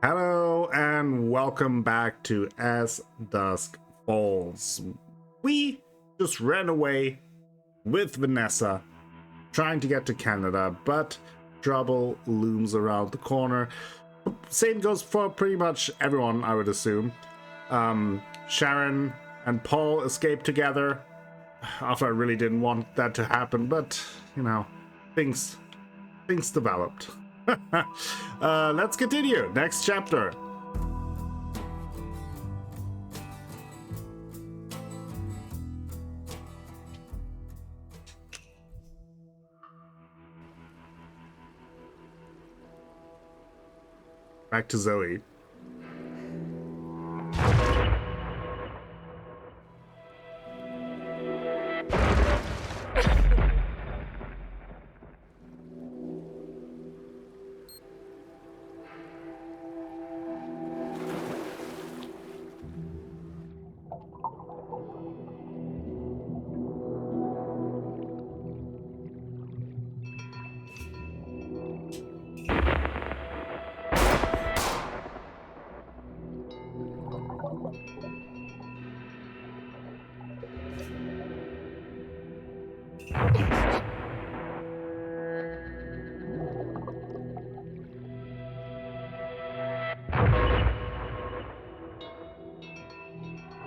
Hello and welcome back to As Dusk Falls. We just ran away with Vanessa, trying to get to Canada, but trouble looms around the corner. Same goes for pretty much everyone, I would assume. Sharon and Paul escaped together after I really didn't want that to happen, but, you know, things developed. Let's continue. Next chapter. Back to Zoe.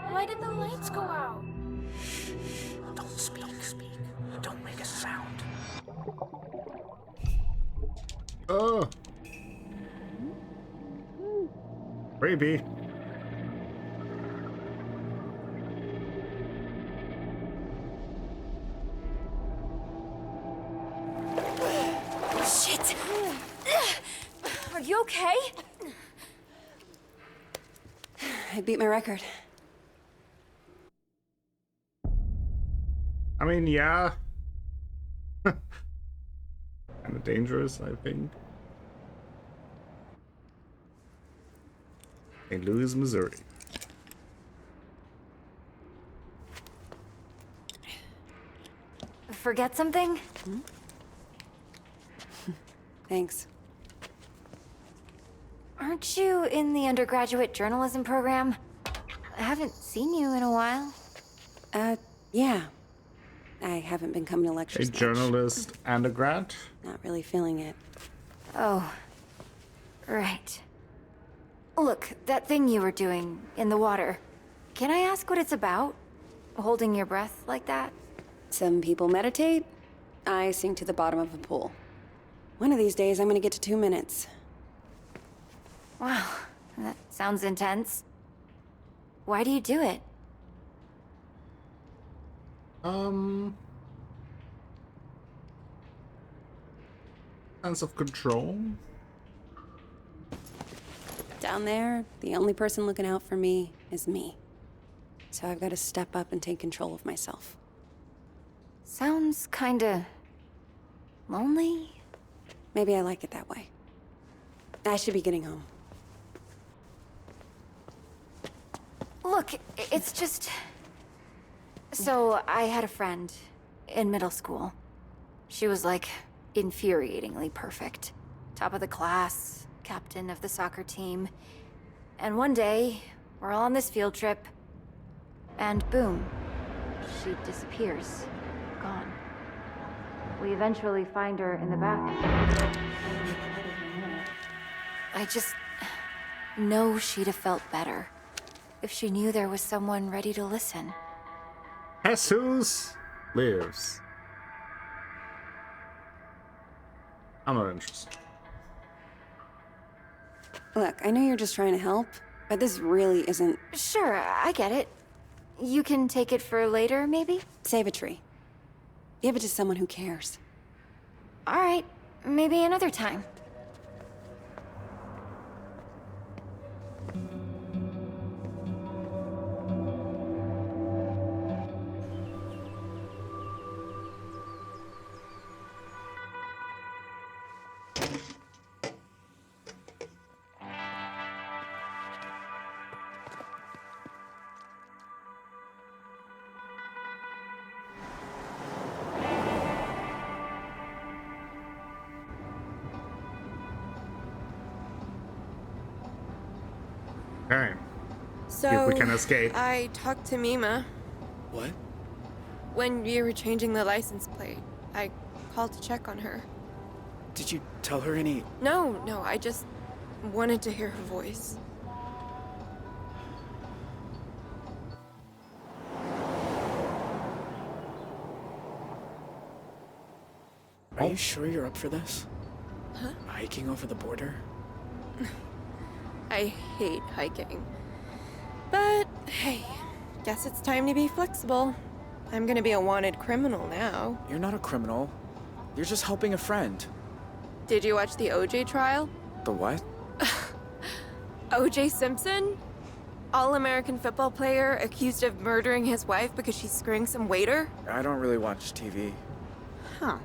Why did the lights go out? Don't speak. Don't make a sound. Oh. Creepy. Shit! Are you okay? I beat my record. I mean, yeah. Kind of dangerous, I think. St. Louis, Missouri. Forget something? Thanks. Aren't you in the undergraduate journalism program? I haven't seen you in a while. Yeah. I haven't been coming to A lectures much. journalist and a grad? Not really feeling it. Oh, right. Look, that thing you were doing in the water. Can I ask what it's about? Holding your breath like that? Some people meditate. I sink to the bottom of a pool. One of these days, I'm gonna get to 2 minutes. Wow, that sounds intense. Why do you do it? Sense of control? Down there, the only person looking out for me is me. So I've got to step up and take control of myself. Sounds kinda... lonely? Maybe I like it that way. I should be getting home. Look, it's just... So, I had a friend in middle school. She was like infuriatingly perfect. Top of the class, captain of the soccer team. And one day, we're all on this field trip, and boom, she disappears. Gone. We eventually find her in the bathroom. I just know she'd have felt better if she knew there was someone ready to listen. Jesus lives. I'm not interested. Look, I know you're just trying to help, but this really isn't... Sure, I get it. You can take it for later, maybe? Save a tree. Give it to someone who cares. All right, maybe another time. Okay. So, See if we can escape. I talked to Mima. What? When you were changing the license plate, I called to check on her. Did you tell her any... No, I just wanted to hear her voice. Are you sure you're up for this? Huh? Hiking over the border? I hate hiking. But, hey, guess it's time to be flexible. I'm gonna be a wanted criminal now. You're not a criminal. You're just helping a friend. Did you watch the OJ trial? The what? OJ Simpson? All-American football player accused of murdering his wife because she's screwing some waiter? I don't really watch TV. Huh.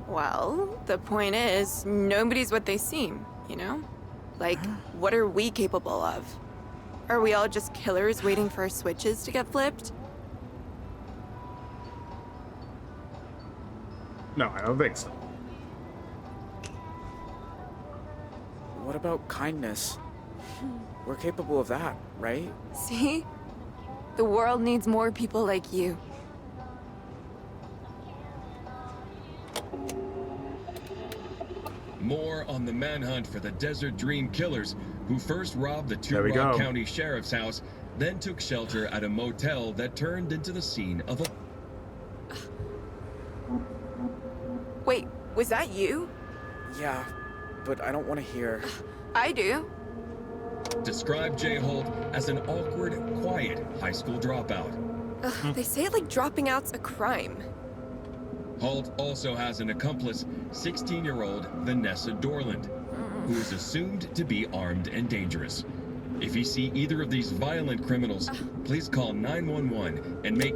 Well, the point is, nobody's what they seem, you know? Like, what are we capable of? Are we all just killers waiting for our switches to get flipped? No, I don't think so. What about kindness? We're capable of that, right? See? The world needs more people like you. More on the manhunt for the Desert Dream killers, who first robbed the There we Two-Rock go. County Sheriff's house, then took shelter at a motel that turned into the scene of a... Wait, was that you? Yeah, but I don't want to hear. I do. Described Jay Holt as an awkward, quiet high school dropout. They say it like dropping out's a crime. Holt also has an accomplice, 16-year-old Vanessa Dorland, who is assumed to be armed and dangerous. If you see either of these violent criminals, please call 911 and make...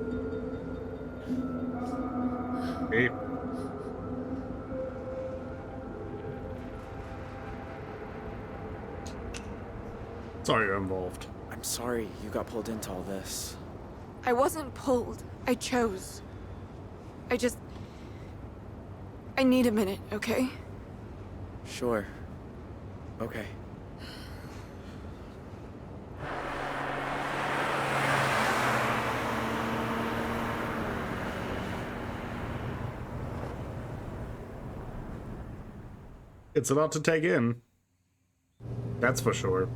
Hey. Sorry you're involved. I'm sorry you got pulled into all this. I wasn't pulled. I chose. I need a minute, okay? Sure. Okay. It's a lot to take in. That's for sure.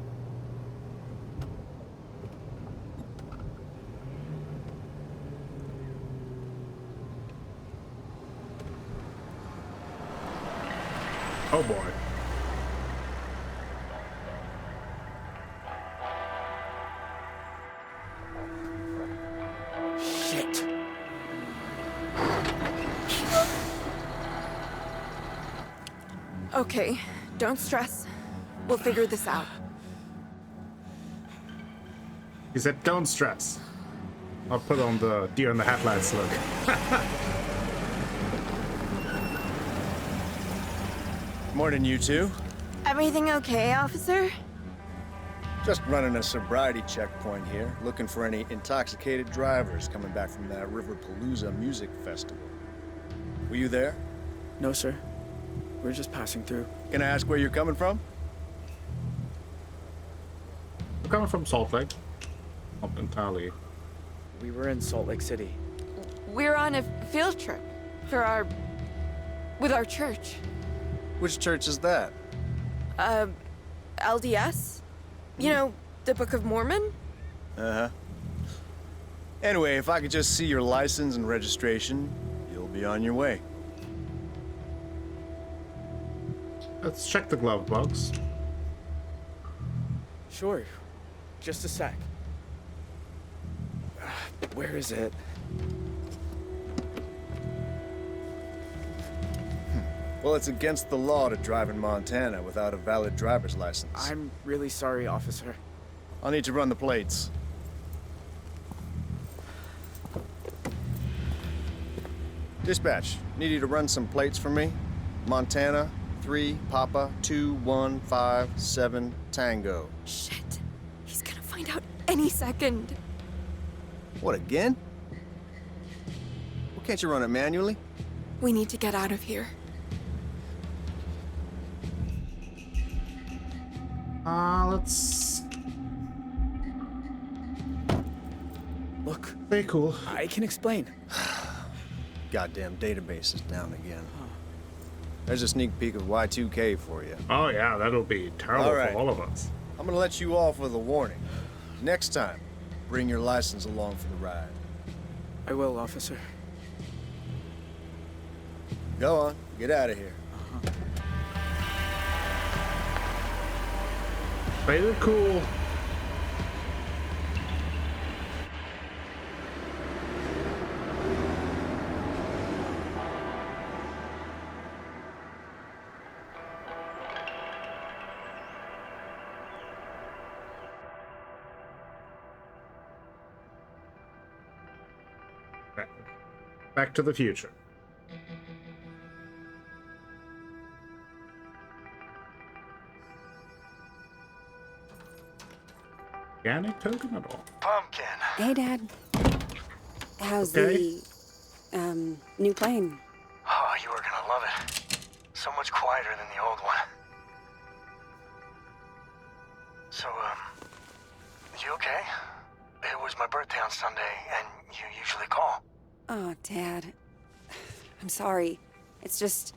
Oh boy. Shit. Okay, don't stress. We'll figure this out. He said, don't stress. I'll put on the deer in the headlights look. Morning, you two. Everything okay, officer? Just running a sobriety checkpoint here, looking for any intoxicated drivers coming back from that Riverpalooza music festival. Were you there? No, sir. We're just passing through. Can I ask where you're coming from? I'm coming from Salt Lake. Not entirely. We were in Salt Lake City. We're on a field trip with our church. Which church is that? LDS? You know, the Book of Mormon? Uh-huh. Anyway, if I could just see your license and registration, you'll be on your way. Let's check the glove box. Sure. Just a sec. Where is it? Well, it's against the law to drive in Montana without a valid driver's license. I'm really sorry, officer. I'll need to run the plates. Dispatch, need you to run some plates for me. Montana, 3 Papa 2157 Tango. Shit. He's gonna find out any second. What, again? Well, can't you run it manually? We need to get out of here. Let's Look, Very cool. I can explain. Goddamn databases now and again. There's a sneak peek of Y2K for you. Oh yeah, that'll be terrible All right. for all of us. I'm gonna let you off with a warning. Next time, bring your license along for the ride. I will, officer. Go on, get out of here. Very cool. Back to the future. Organic token at all? Pumpkin. Hey, Dad. How's Okay. the, new plane? Oh, you are gonna love it. So much quieter than the old one. So, you okay? It was my birthday on Sunday, and you usually call. Oh, Dad. I'm sorry. It's just...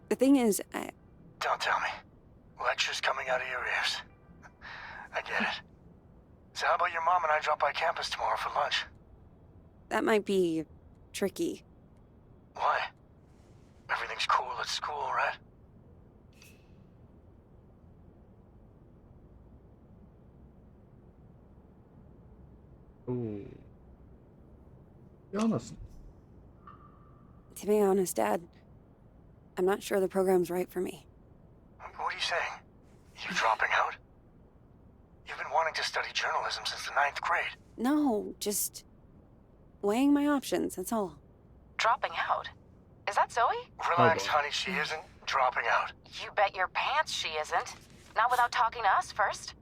The thing is, Don't tell me. Lectures coming out of your ears. I get it. So how about your mom and I drop by campus tomorrow for lunch? that might be tricky. Why? Everything's cool at school, right? Ooh. Be honest. To be honest, Dad, I'm not sure the program's right for me. What are you saying? You dropping out? You've been wanting to study journalism since the 9th grade. No, just weighing my options, that's all. Dropping out? Is that Zoe? Relax, boy. honey, she isn't dropping out. You bet your pants she isn't. Not without talking to us first.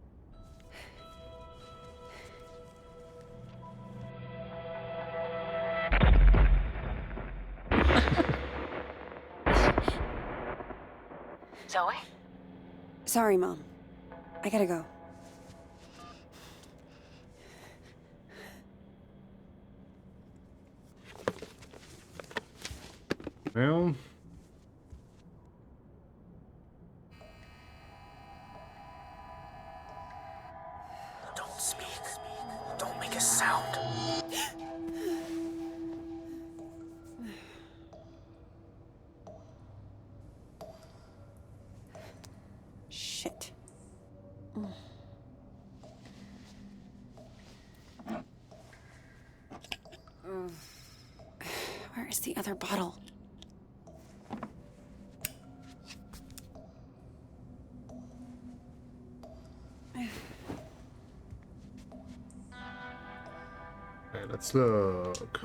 Zoe? Sorry, Mom. I gotta go. Well, Don't speak. Don't make a sound. Shit. Where is the other bottle? okay, let's look.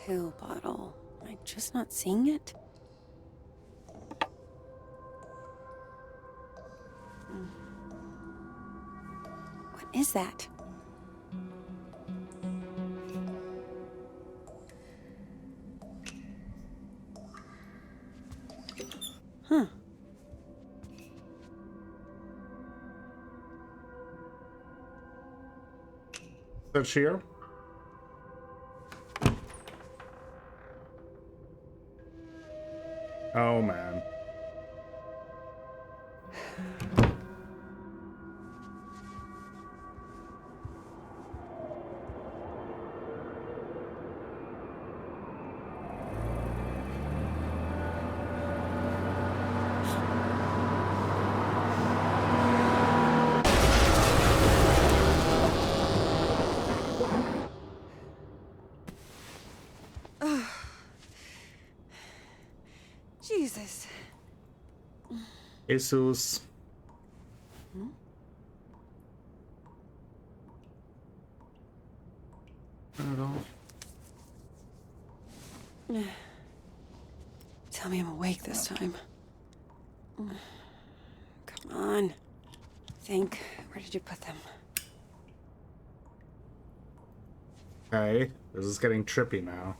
Pill bottle. Am I just not seeing it? What is that? Huh. Search here. Oh man. Jesus. Jesus. Not at all. Tell me I'm awake this time. Come on. Think. Where did you put them? Okay, this is getting trippy now.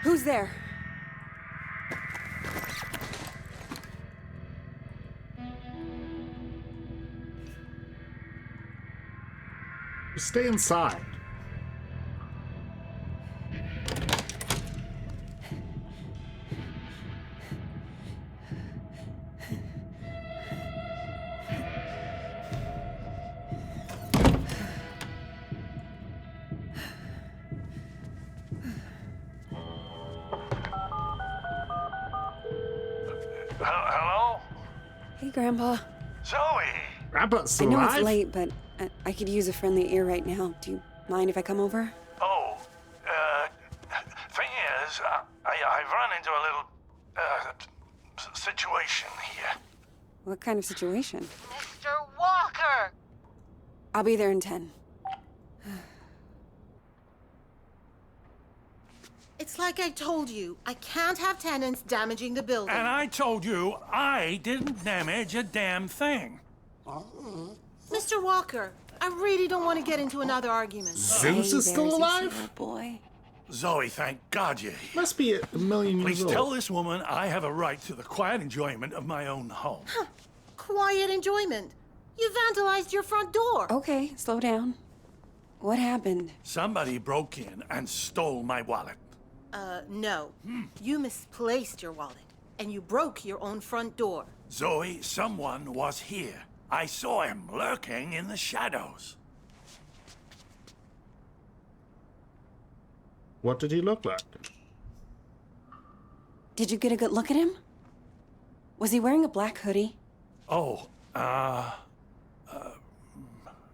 Who's there? Stay inside. Hello? Hey, Grandpa. Zoe! Grandpa's I know it's alive? late, but I could use a friendly ear right now. Do you mind if I come over? Oh, thing is, I've run into a little, situation here. What kind of situation? Mr. Walker! I'll be there in 10. It's like I told you. I can't have tenants damaging the building. And I told you I didn't damage a damn thing. Mr. Walker, I really don't want to get into another argument. Zeus is still there's your alive? sweet boy. Zoe, thank God you're here. Must be a million years Please old. tell this woman I have a right to the quiet enjoyment of my own home. Quiet enjoyment. You vandalized your front door. Okay, slow down. What happened? Somebody broke in and stole my wallet. No. You misplaced your wallet, and you broke your own front door. Zoe, someone was here. I saw him lurking in the shadows. What did he look like? Did you get a good look at him? Was he wearing a black hoodie? Oh,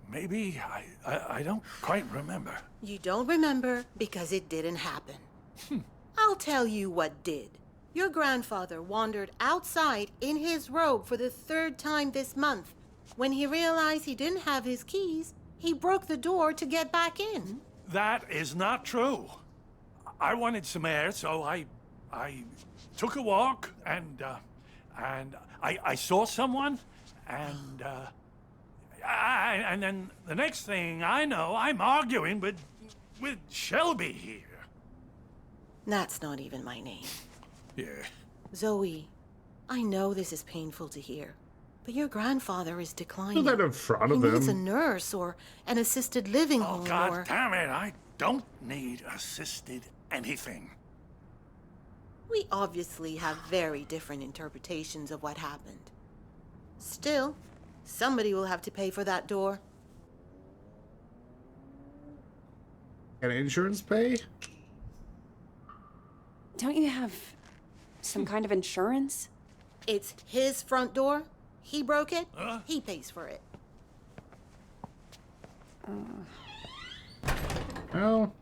maybe. I don't quite remember. You don't remember because it didn't happen. I'll tell you what did. Your grandfather wandered outside in his robe for the 3rd time this month. When he realized he didn't have his keys, he broke the door to get back in. That is not true. I wanted some air, so I took a walk, and I saw someone, and then the next thing I know, I'm arguing with Shelby here. That's not even my name. Yeah. Zoe, I know this is painful to hear, but your grandfather is declining. Do that in front He of needs a him. nurse or an assisted living Oh, home God or... damn it, I don't need assisted anything. We obviously have very different interpretations of what happened. Still, somebody will have to pay for that door. Can insurance pay? Don't you have some kind of insurance? It's his front door. He broke it. He pays for it. Well,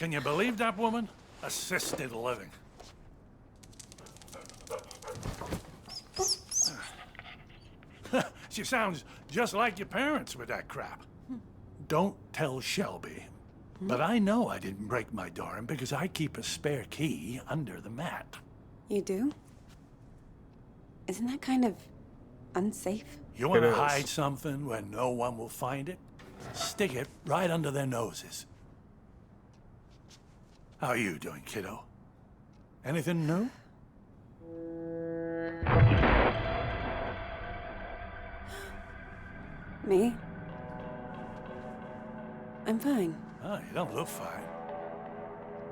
Can you believe that woman? Assisted living. She sounds just like your parents with that crap. Don't tell Shelby. But I know I didn't break my door in because I keep a spare key under the mat. You do? Isn't that kind of unsafe? You want It to is. hide something where no one will find it? Stick it right under their noses. How are you doing, kiddo? Anything new? Me? I'm fine. Oh, you don't look fine.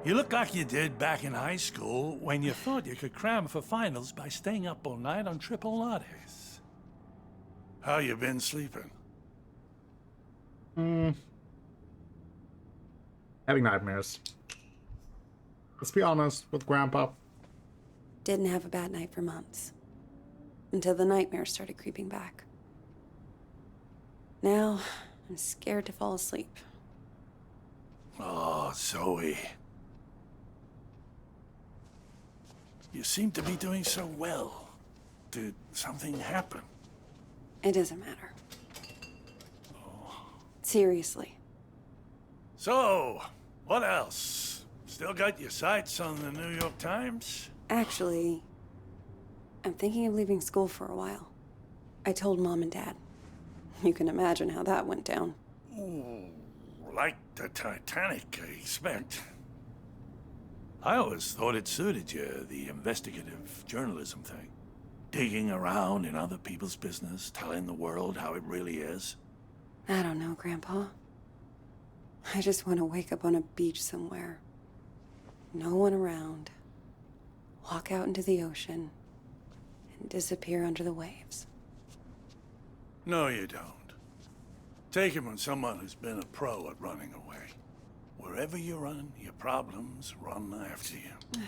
You look like you did back in high school when you thought you could cram for finals by staying up all night on triple lattes. How you been sleeping? having nightmares. Let's be honest with Grandpa. Didn't have a bad night for months. Until the nightmares started creeping back. Now, I'm scared to fall asleep. Oh, Zoe. You seem to be doing so well. Did something happen? It doesn't matter. Seriously. So, what else? Still got your sights on the New York Times? Actually, I'm thinking of leaving school for a while. I told Mom and Dad. You can imagine how that went down. like the Titanic, I expect. I always thought it suited you, the investigative journalism thing. Digging around in other people's business, telling the world how it really is. I don't know, Grandpa. I just want to wake up on a beach somewhere. No one around. Walk out into the ocean and disappear under the waves. No, you don't. Take it from someone who's been a pro at running away. Wherever you run, your problems run after you.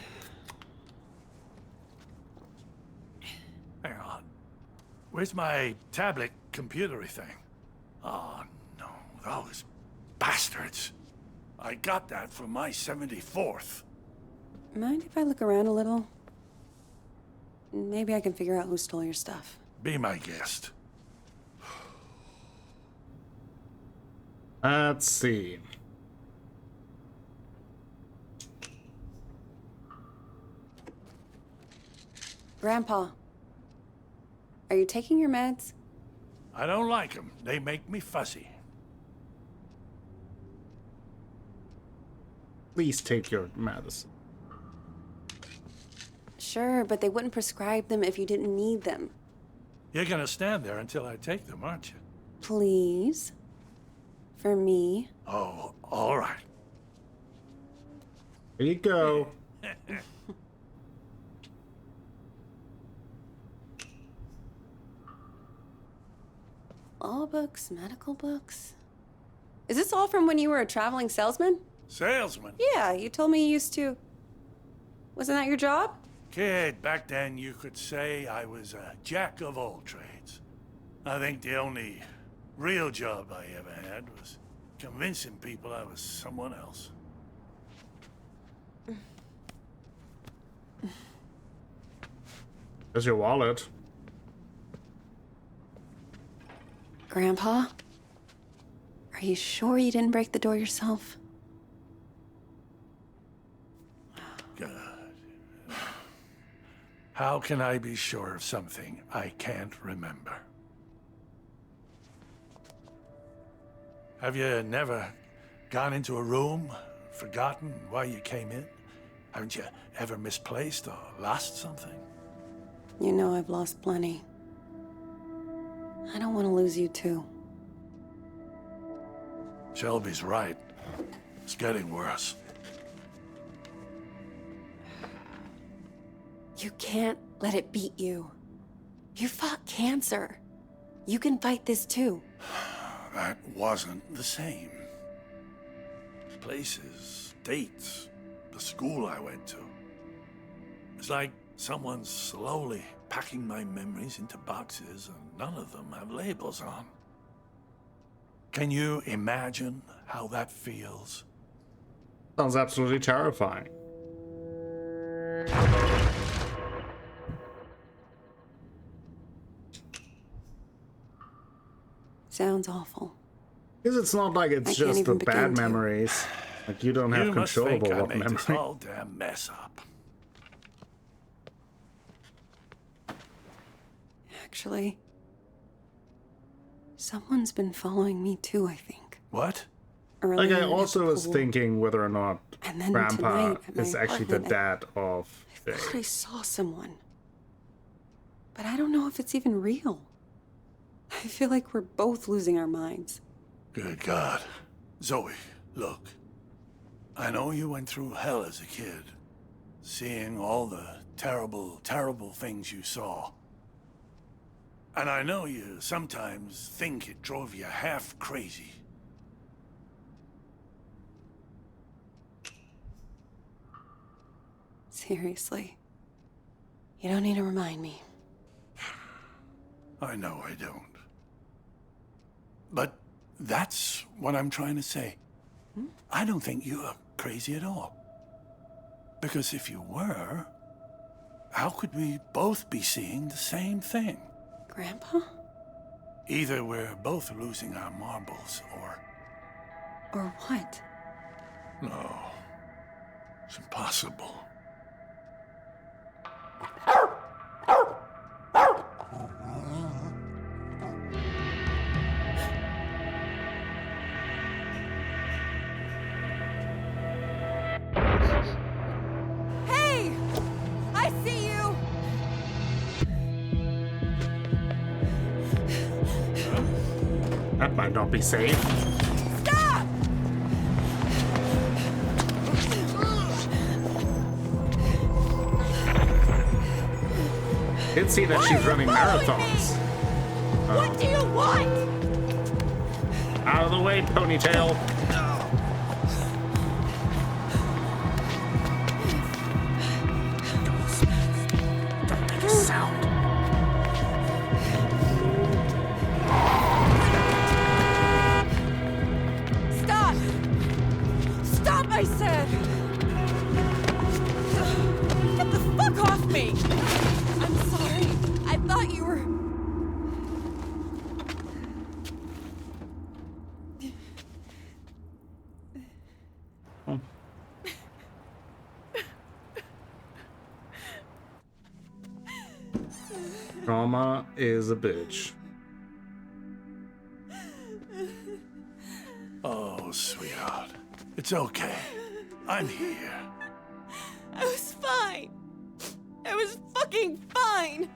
Hang on. Where's my tablet computery thing? Oh, no. Those bastards. I got that for my 74th. Mind if I look around a little? Maybe I can figure out who stole your stuff. Be my guest. Let's see. Grandpa, are you taking your meds? I don't like them. They make me fussy. Please take your medicine. Sure, but they wouldn't prescribe them if you didn't need them. You're gonna stand there until I take them, aren't you? Please? For me? Oh, all right. Here you go. Law books, medical books. Is this all from when you were a traveling salesman? Salesman? Yeah, you told me you used to. Wasn't that your job? Kid, back then you could say I was a jack of all trades. I think the only real job I ever had was convincing people I was someone else. There's your wallet. Grandpa? Are you sure you didn't break the door yourself? God. How can I be sure of something I can't remember? Have you never gone into a room, forgotten why you came in? Haven't you ever misplaced or lost something? You know I've lost plenty. I don't want to lose you too. Shelby's right. It's getting worse. You can't let it beat you. You fought cancer. You can fight this too. That wasn't the same. Places, dates, the school I went to. It's like someone's slowly packing my memories into boxes and none of them have labels on. Can you imagine how that feels? Sounds absolutely terrifying. Sounds awful. Because it's not like it's I can't just the even bad begin to. memories. Like you don't have You must control think over I what made this memory. whole damn mess up. Actually, someone's been following me too, I think. What? Like Earlier I at the also was pool. thinking whether or not And then Grandpa tonight at my is actually the apartment, dad of I thought I Jay. saw someone. But I don't know if it's even real. I feel like we're both losing our minds. Good God. Zoe, look. I know you went through hell as a kid. Seeing all the terrible, terrible things you saw. And I know you sometimes think it drove you half crazy. Seriously. You don't need to remind me. I know I don't. But that's what I'm trying to say. I don't think you're crazy at all. Because if you were, how could we both be seeing the same thing? Grandpa? Either we're both losing our marbles, or... Or what? No. It's impossible. That might not be safe. Stop! Did see that she's running marathons. What do you want? Out of the way, ponytail. Don't make a sound. Stop! Stop, I said! Get the fuck off me! I'm sorry. I thought you were... Trauma is a bitch. Oh, sweetheart. It's okay. I'm here. I was fine. I was fucking fine.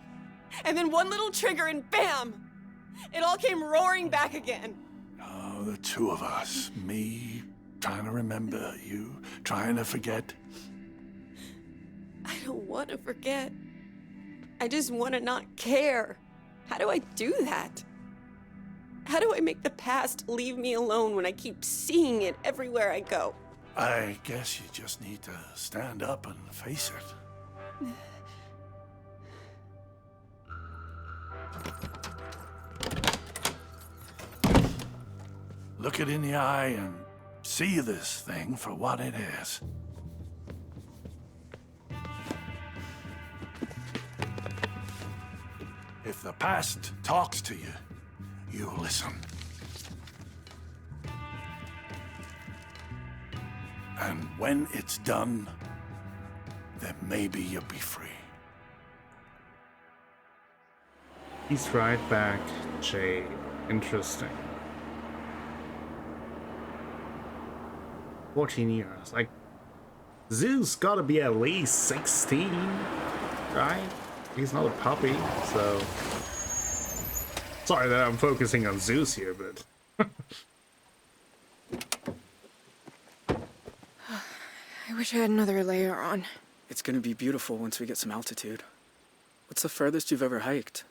And then one little trigger and bam! It all came roaring back again. Oh, the two of us. Me trying to remember, you trying to forget. I don't want to forget. I just want to not care. How do I do that? How do I make the past leave me alone when I keep seeing it everywhere I go? I guess you just need to stand up and face it. Look it in the eye and see this thing for what it is. If the past talks to you, you listen. And when it's done, then maybe you'll be free. He's right back, Jay. Interesting. 14 years. Like, Zeus gotta be at least 16, right? He's not a puppy, so... Sorry that I'm focusing on Zeus here, but... I wish I had another layer on. It's gonna be beautiful once we get some altitude. What's the furthest you've ever hiked?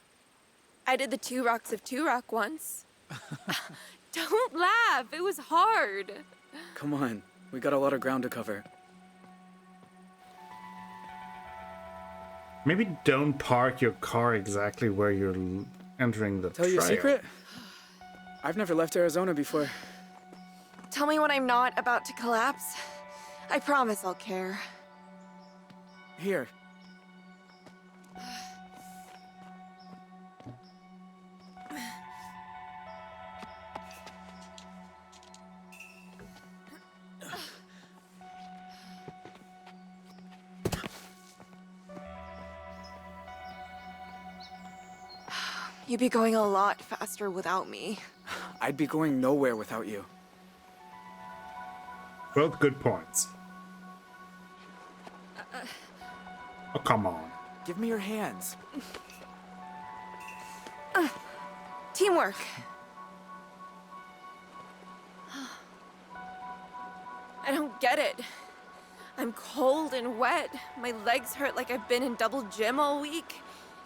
I did the 2 Rocks of 2 Rock once. Don't laugh, it was hard. Come on, we got a lot of ground to cover. Maybe don't park your car exactly where you're entering the Tell you a trail. secret? I've never left Arizona before. Tell me when I'm not about to collapse. I promise I'll care. Here. You'd be going a lot faster without me. I'd be going nowhere without you. Both good points. Oh, come on. Give me your hands. Teamwork. I don't get it. I'm cold and wet. My legs hurt like I've been in double gym all week.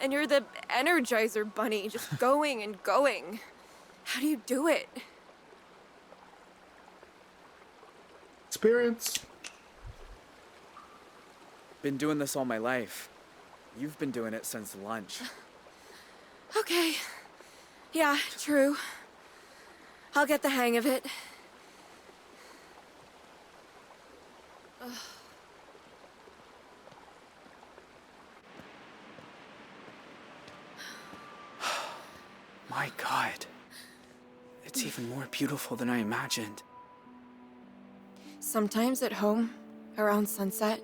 And you're the Energizer Bunny, just going and going. How do you do it? Experience. Been doing this all my life. You've been doing it since lunch. Okay. Yeah, true. I'll get the hang of it. Ugh. My God. It's even more beautiful than I imagined. Sometimes at home, around sunset,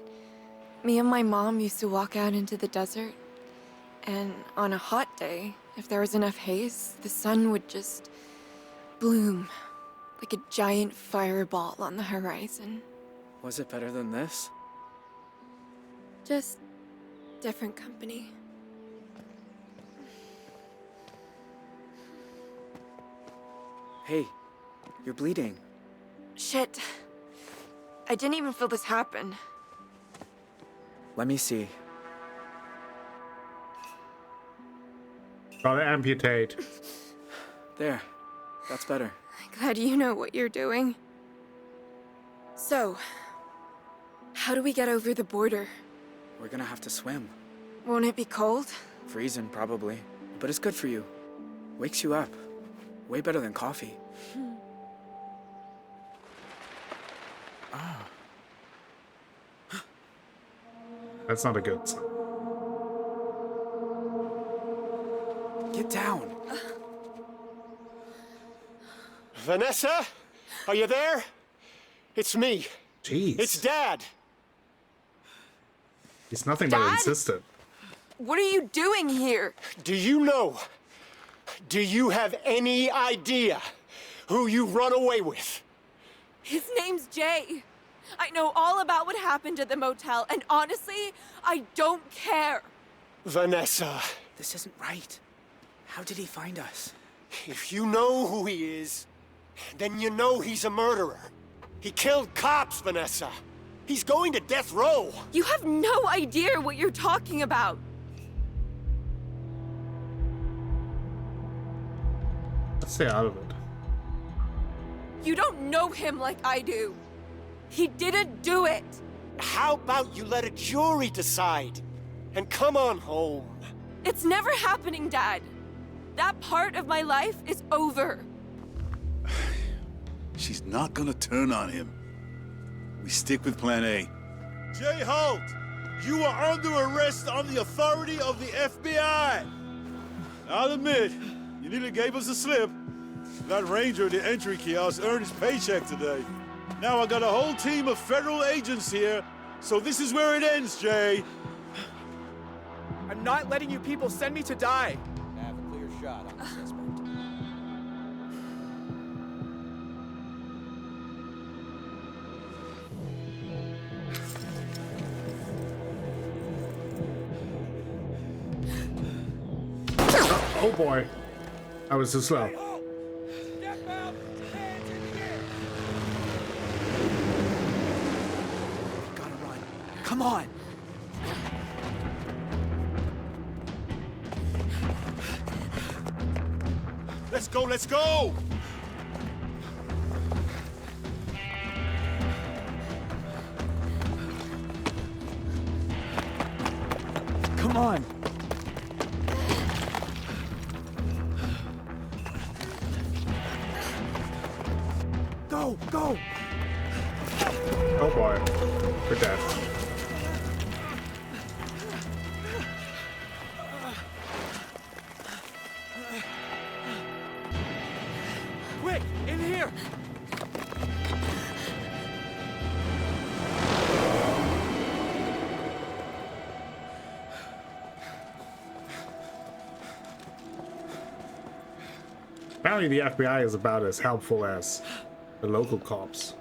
me and my mom used to walk out into the desert. And on a hot day, if there was enough haze, the sun would just bloom like a giant fireball on the horizon. Was it better than this? Just different company. Hey, you're bleeding. Shit. I didn't even feel this happen. Let me see. Gotta amputate. There. That's better. Glad you know what you're doing. So, how do we get over the border? We're gonna have to swim. Won't it be cold? Freezing, probably. But it's good for you. Wakes you up. Way better than coffee. Ah. That's not a good sign. Get down. Vanessa? Are you there? It's me. Jeez. It's Dad. He's nothing but Dad? insistent. What are you doing here? Do you know? Do you have any idea who you run away with? His name's Jay. I know all about what happened at the motel, and honestly, I don't care. Vanessa, This isn't right. How did he find us? if you know who he is, then you know he's a murderer. He killed cops, Vanessa. He's going to death row. You have no idea what you're talking about. Let's stay out of it. You don't know him like I do. He didn't do it. How about you let a jury decide? And come on home. It's never happening, Dad. That part of my life is over. She's not gonna turn on him. We stick with plan A. Jay Holt, you are under arrest on the authority of the FBI. I'll admit, you nearly gave us a slip. That ranger at the entry kiosk earned his paycheck today. Now I got a whole team of federal agents here, so this is where it ends, Jay. I'm not letting you people send me to die. I have a clear shot on the suspect. Oh boy. I was too slow. Gotta run. Come on. Let's go, let's go! Come on. Go, go. Oh boy. For death. Quick, in here. Apparently the FBI is about as helpful as the local cops.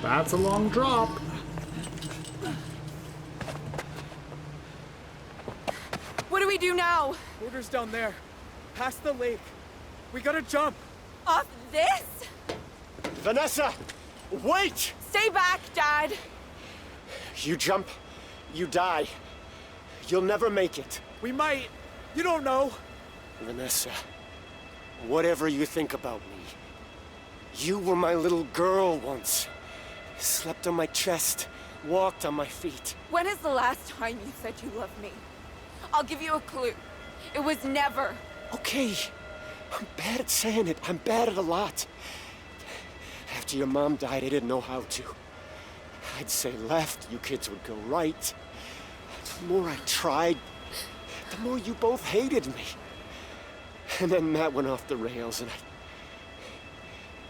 That's a long drop. What do we do now? Border's down there. Past the lake. We gotta jump. Off this? Vanessa, wait! Stay back, Dad. You jump, you die. You'll never make it. We might. You don't know. Vanessa, whatever you think about me, you were my little girl once. Slept on my chest, walked on my feet. When is the last time you said you loved me? I'll give you a clue. It was never. Okay, I'm bad at saying it. I'm bad at a lot. After your mom died, I didn't know how to. I'd say left, you kids would go right. The more I tried, the more you both hated me. And then that went off the rails, and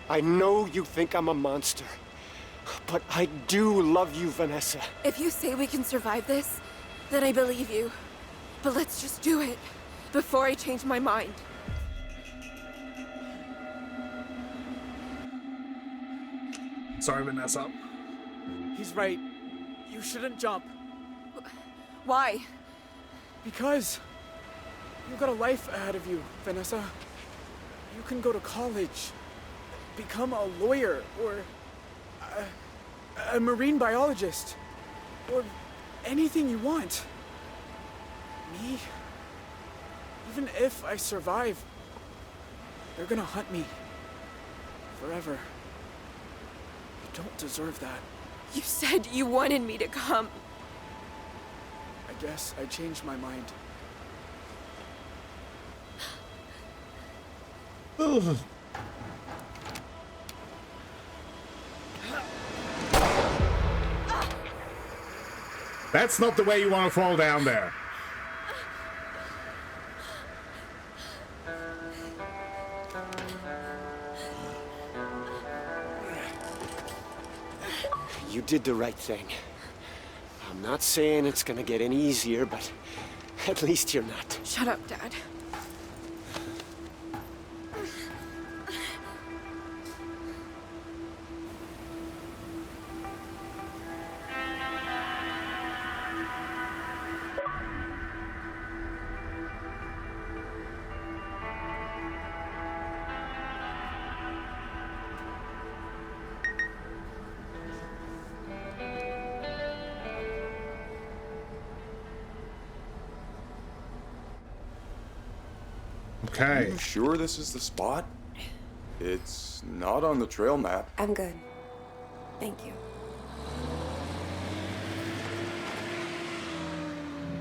I know you think I'm a monster, but I do love you, Vanessa. If you say we can survive this, Then I believe you. But let's just do it before I change my mind. Sorry, Vanessa. He's right. You shouldn't jump. Why? Because you've got a life ahead of you, Vanessa. You can go to college, become a lawyer, or a marine biologist, or anything you want. Me? Even if I survive, they're gonna hunt me. Forever. You don't deserve that. You said you wanted me to come. I guess I changed my mind. That's not the way you want to fall down there. You did the right thing. I'm not saying it's gonna get any easier, but at least you're not. Shut up, Dad. Okay. You sure this is the spot? It's not on the trail map. I'm good. Thank you.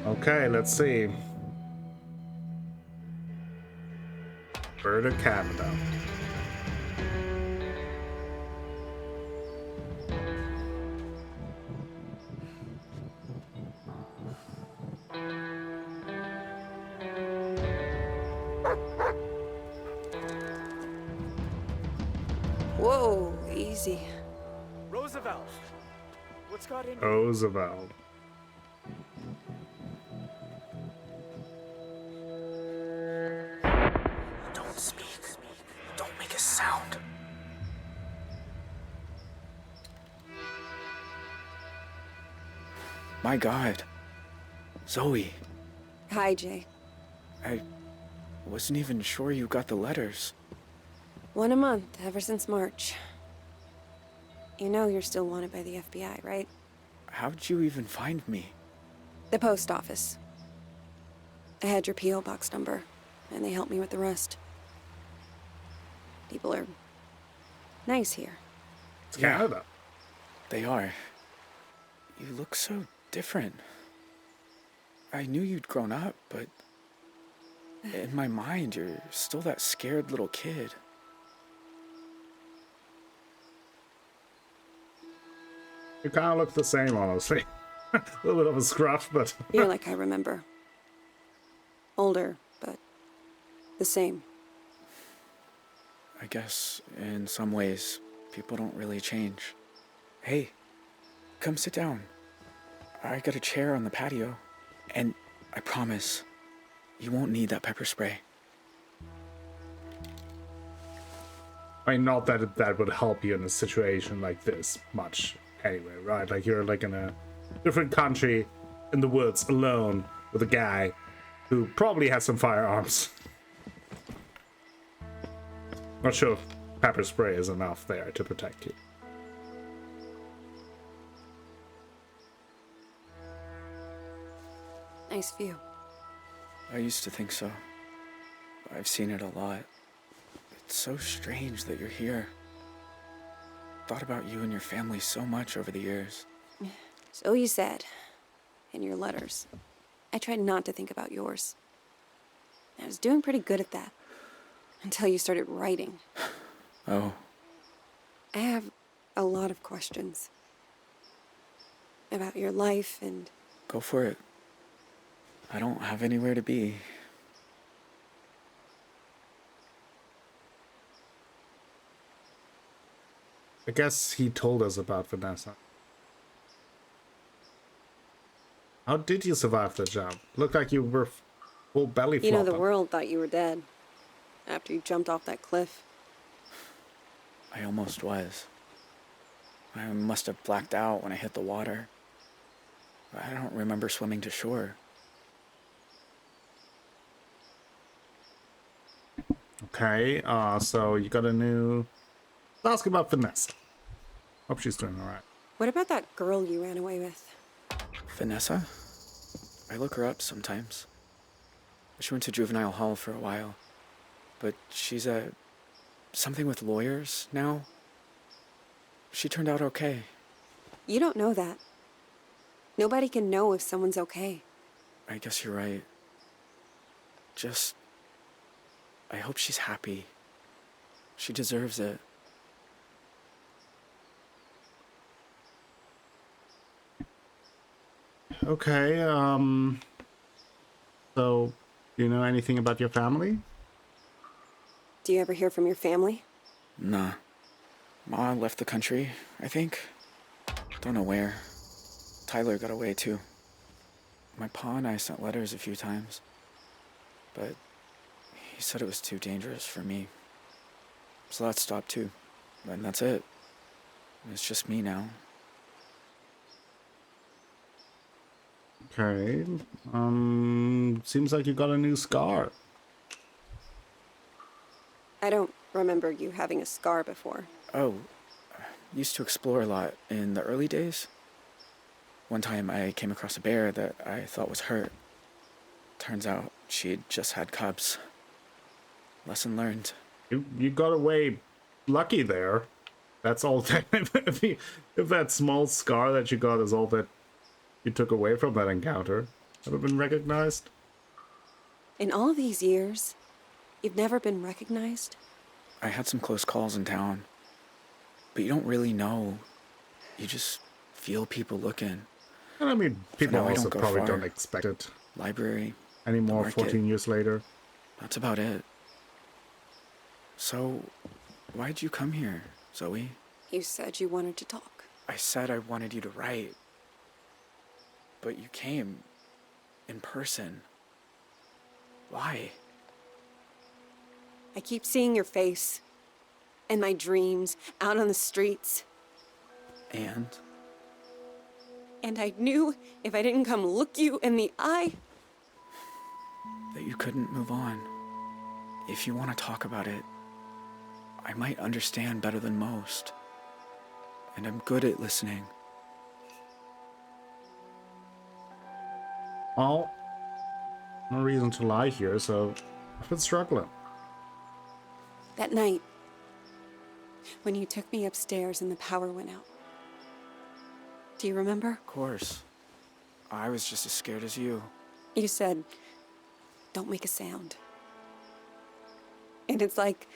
Okay, let's see. Bird of Canada. Whoa, easy. Roosevelt! What's got into Roosevelt. Don't speak. Don't make a sound. My God. Zoe, Hi, Jay. I wasn't even sure you got the letters. 1 a month, ever since March. You know you're still wanted by the FBI, right? How'd you even find me? The post office. I had your P.O. box number, and they helped me with the rest. People are nice here. It's Canada. They are. You look so different. I knew you'd grown up, but in my mind, you're still that scared little kid. You kind of look the same, honestly. A little bit of a scruff, but... You're like I remember. Older, but the same. I guess, in some ways, people don't really change. Hey, come sit down. I got a chair on the patio. And I promise, you won't need that pepper spray. I mean, not that that would help you in a situation like this much anyway, right? Like, you're like in a different country in the woods alone with a guy who probably has some firearms. Not sure if pepper spray is enough there to protect you. Nice view. I used to think so. I've seen it a lot. It's so strange that you're here. Thought about you and your family so much over the years. So you said. In your letters. I tried not to think about yours. I was doing pretty good at that. Until you started writing. Oh. I have a lot of questions. About your life and... Go for it. I don't have anywhere to be. I guess he told us about Vanessa. How did you survive the jump? Looked like you were full belly You know, flopping. the world thought you were dead after you jumped off that cliff. I almost was. I must have blacked out when I hit the water. I don't remember swimming to shore. Okay, so you got a new... Let's ask about Vanessa. Hope she's doing alright. What about that girl you ran away with? Vanessa? I look her up sometimes. She went to juvenile hall for a while. But she's something with lawyers now. She turned out okay. You don't know that. Nobody can know if someone's okay. I guess you're right. Just... I hope she's happy. She deserves it. Okay, so, do you know anything about your family? Do you ever hear from your family? Nah. Ma left the country, I think. Don't know where. Tyler got away too. My pa and I sent letters a few times. But he said it was too dangerous for me. So that stopped too. And that's it. It's just me now. Okay, seems like you got a new scar. I don't remember you having a scar before. Oh, used to explore a lot in the early days. One time I came across a bear that I thought was hurt. Turns out she'd just had cubs. Lesson learned. You got away lucky there. That's all that... if that small scar that you got is all that you took away from that encounter, have it been recognized? In all these years, you've never been recognized? I had some close calls in town. But you don't really know. You just feel people looking. And I mean, people now, also don't probably far. don't expect it Library. anymore 14 years later. That's about it. So, why'd you come here, Zoe? You said you wanted to talk. I said I wanted you to write. But you came in person. Why? I keep seeing your face in my dreams, out on the streets. And? And I knew if I didn't come look you in the eye... that you couldn't move on. If you want to talk about it, I might understand better than most. And I'm good at listening. Well, no reason to lie here, so I've been struggling. That night, when you took me upstairs and the power went out. Do you remember? Of course. I was just as scared as you. You said, don't make a sound. And it's like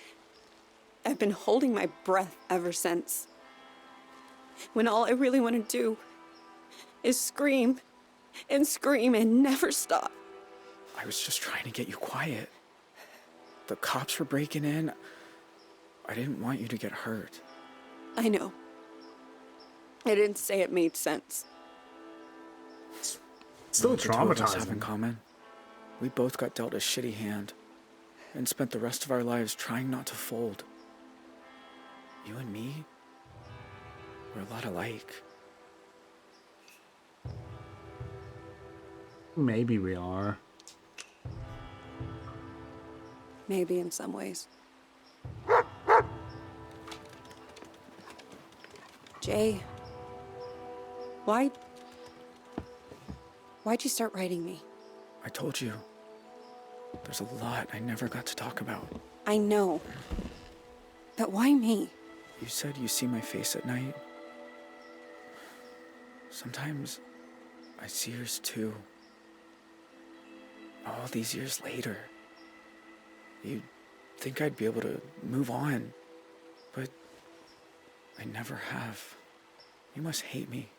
I've been holding my breath ever since. When all I really want to do is scream and scream and never stop. I was just trying to get you quiet. The cops were breaking in. I didn't want you to get hurt. I know. I didn't say it made sense. Still The two of us have traumatizing. in common. We both got dealt a shitty hand and spent the rest of our lives trying not to fold. You and me, we're a lot alike. Maybe we are. Maybe in some ways. Jay, why'd you start writing me? I told you. There's a lot I never got to talk about. I know. But why me? You said you see my face at night. Sometimes I see yours too. All these years later. You'd think I'd be able to move on, but I never have. You must hate me.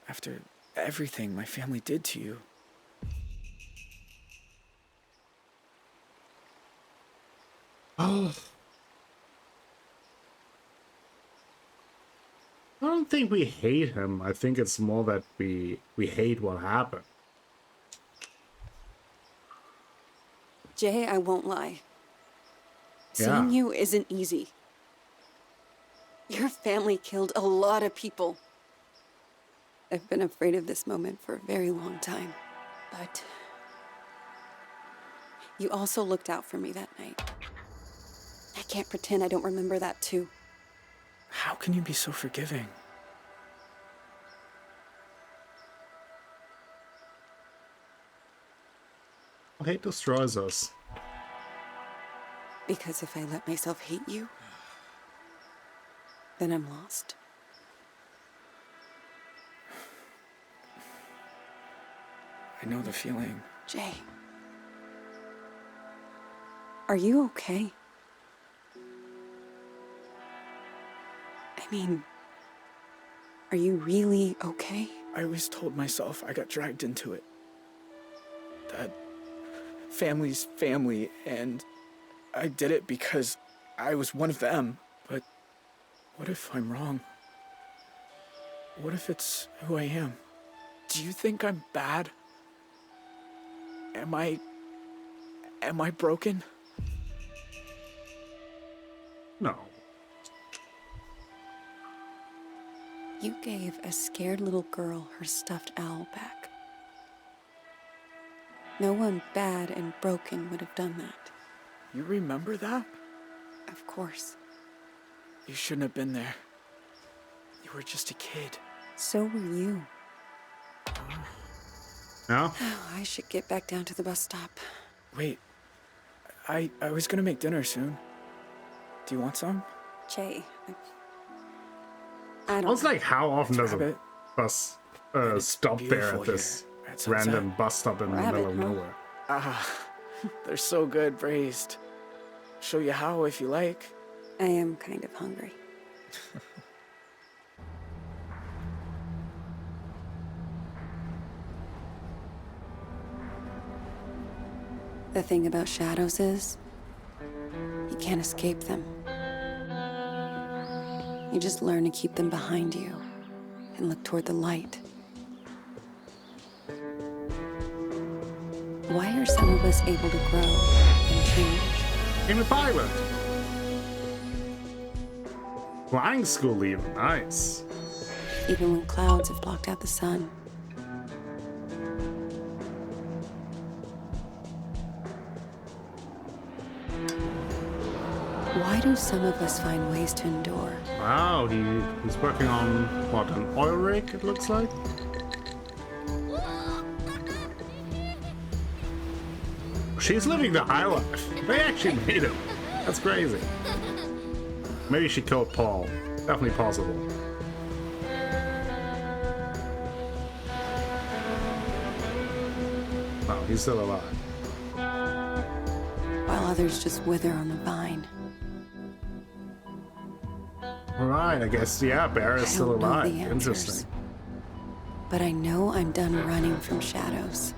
After everything my family did to you. Oh. I don't don't think we hate him. I think it's more that we hate what happened. Jay, I won't lie. Yeah. Seeing you isn't easy. Your family killed a lot of people. I've been afraid of this moment for a very long time. But you also looked out for me that night. I can't pretend I don't remember that too. How can you be so forgiving? Hate destroys us. Because if I let myself hate you, then I'm lost. I know the feeling. Jay. Are you okay? I mean, are you really okay? I always told myself I got dragged into it. That family's family, and I did it because I was one of them. But what if I'm wrong? What if it's who I am? Do you think I'm bad? Am I broken? No. You gave a scared little girl her stuffed owl back. No one bad and broken would have done that. You remember that? Of course. You shouldn't have been there. You were just a kid. So were you. No? Oh, I should get back down to the bus stop. Wait. I was gonna make dinner soon. Do you want some? Jay, I was like, how often does a Rabbit. bus stop there at this random bus stop in the middle of nowhere? Ah, they're so good braised. Show you how if you like. I am kind of hungry. The thing about shadows is, you can't escape them. You just learn to keep them behind you and look toward the light. Why are some of us able to grow and change? I'm a pilot. Flying school even, nice. Even when clouds have blocked out the sun. Why do some of us find ways to endure? Wow, he's working on, what, an oil rig, it looks like? She's living the high life. They actually made him. That's crazy. Maybe she killed Paul. Definitely possible. Oh, he's still alive. While others just wither on the vine. Alright, I guess, yeah, Bear is still I don't know alive. the answers, Interesting. but I know I'm done running from shadows.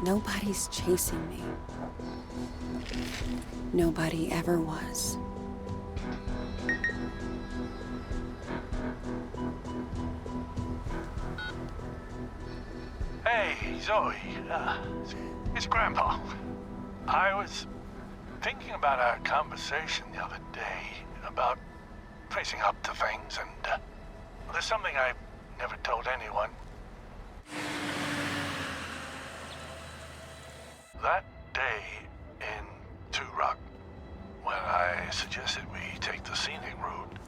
Nobody's chasing me. Nobody ever was. Hey, Zoe. It's Grandpa. I was thinking about our conversation the other day about facing up to things, and there's something I never told anyone. That day in Two Rock, when I suggested we take the scenic route,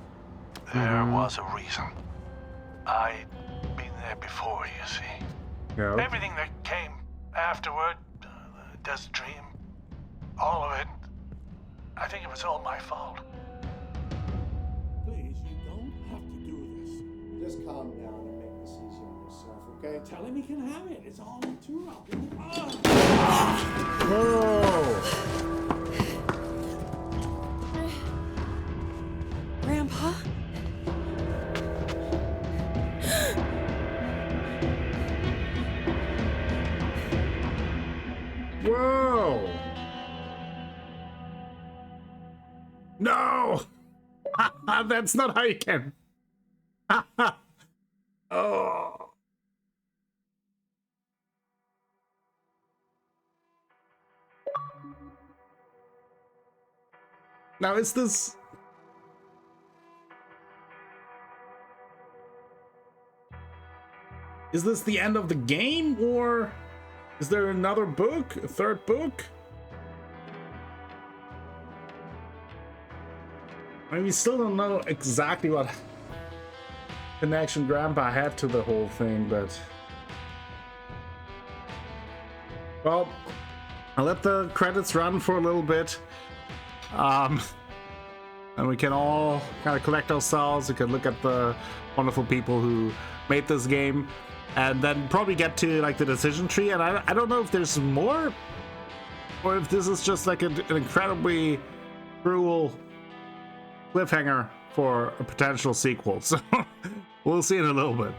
there was a reason. I'd been there before, you see. Yeah. Everything that came afterward, the desert dream, all of it, I think it was all my fault. Please, you don't have to do this. Just calm down and make this easy on yourself, okay? Tell him he can have it. It's all too rough. Whoa! Grandpa? Whoa! No! That's not how you can. Oh. Now, is this... Is this the end of the game, or is there another book? A third book? I mean, we still don't know exactly what connection Grandpa had to the whole thing, but... Well, I'll let the credits run for a little bit. And we can all kind of collect ourselves. We can look at the wonderful people who made this game, and then probably get to like the decision tree. And I don't know if there's more, or if this is just like an incredibly cruel cliffhanger for a potential sequel. So we'll see in a little bit.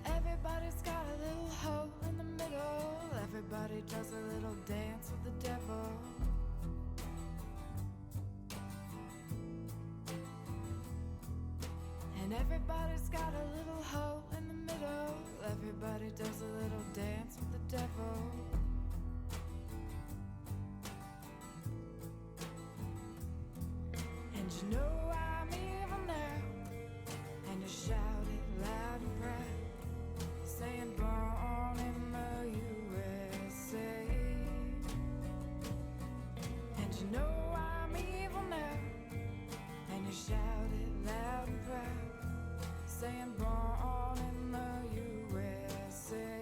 Everybody's got a little hole in the middle. Everybody does a little dance with the devil. And everybody's got a little hole in the middle. Everybody does a little dance with the devil. And you know I'm evil now. And you shout it loud and proud, saying born in the USA. And you know I'm evil now. And you shout it loud and proud, saying born in the USA.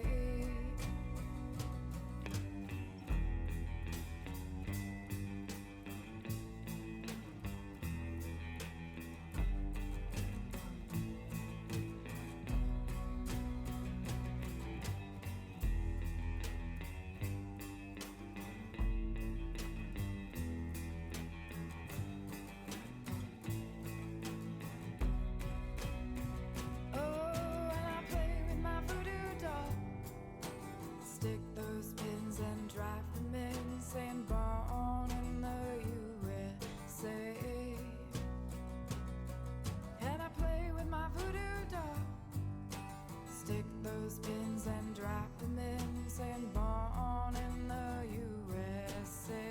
Saying born in the USA.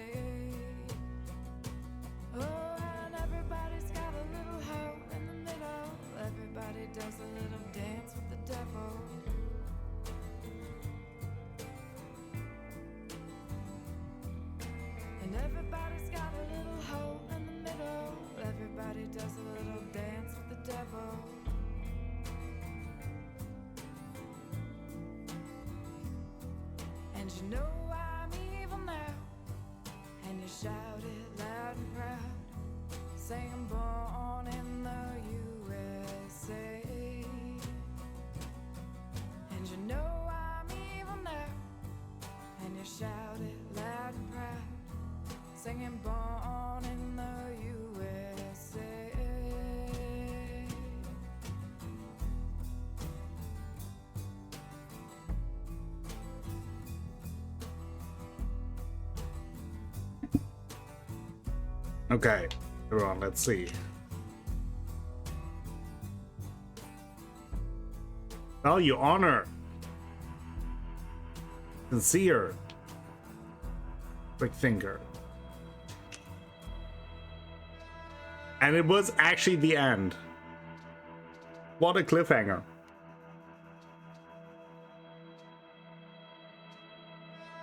And you know I'm evil now, and you shout it loud and proud, saying born in the USA. And you know I'm evil now, and you shout it loud and proud, singing born in the USA. Okay, everyone, let's see. Value, honor, sincere, quick thinker. And it was actually the end. What a cliffhanger.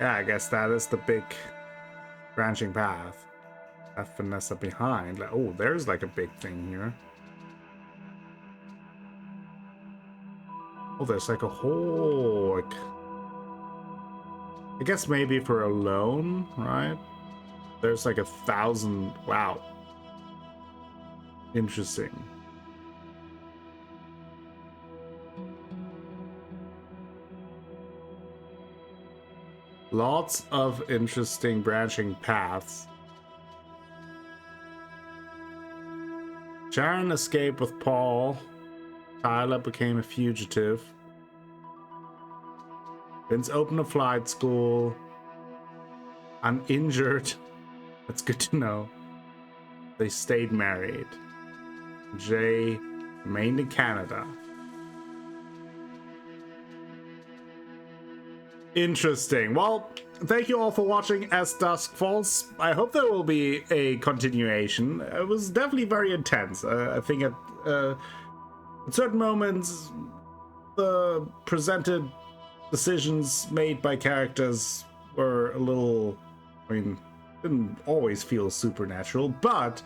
Yeah, I guess that is the big branching path. Left Vanessa behind. Like, oh, there's like a big thing here. Oh, there's like a whole, like, I guess maybe if we're alone, right? There's like 1,000. Wow. Interesting. Lots of interesting branching paths. Sharon escaped with Paul. Tyler became a fugitive. Vince opened a flight school. Uninjured. That's good to know. They stayed married. Jay remained in Canada. Interesting. Well, thank you all for watching As Dusk Falls. I hope there will be a continuation. It was definitely very intense. I think at certain moments, the presented decisions made by characters were a little, I mean, didn't always feel supernatural, but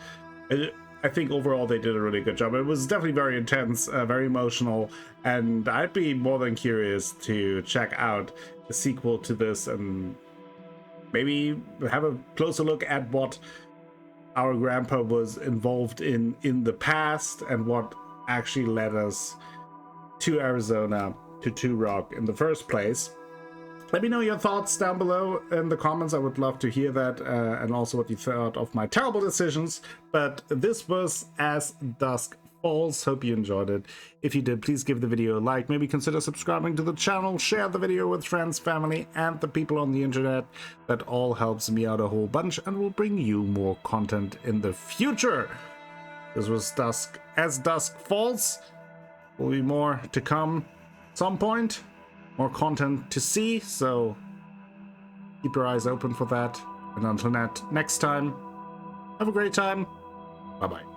I think overall they did a really good job. It was definitely very intense, very emotional, and I'd be more than curious to check out the sequel to this and maybe have a closer look at what our grandpa was involved in the past and what actually led us to Arizona, to Two Rock in the first place. Let me know your thoughts down below in the comments. I would love to hear that, and also what you thought of my terrible decisions. But this was As Dusk Falls. Hope you enjoyed it. If you did, please give the video a like. Maybe consider subscribing to the channel. Share the video with friends, family, and the people on the internet. That all helps me out a whole bunch and will bring you more content in the future. This was As Dusk Falls. Will be more to come at some point. More content to see, so keep your eyes open for that. And until next time, have a great time. Bye-bye.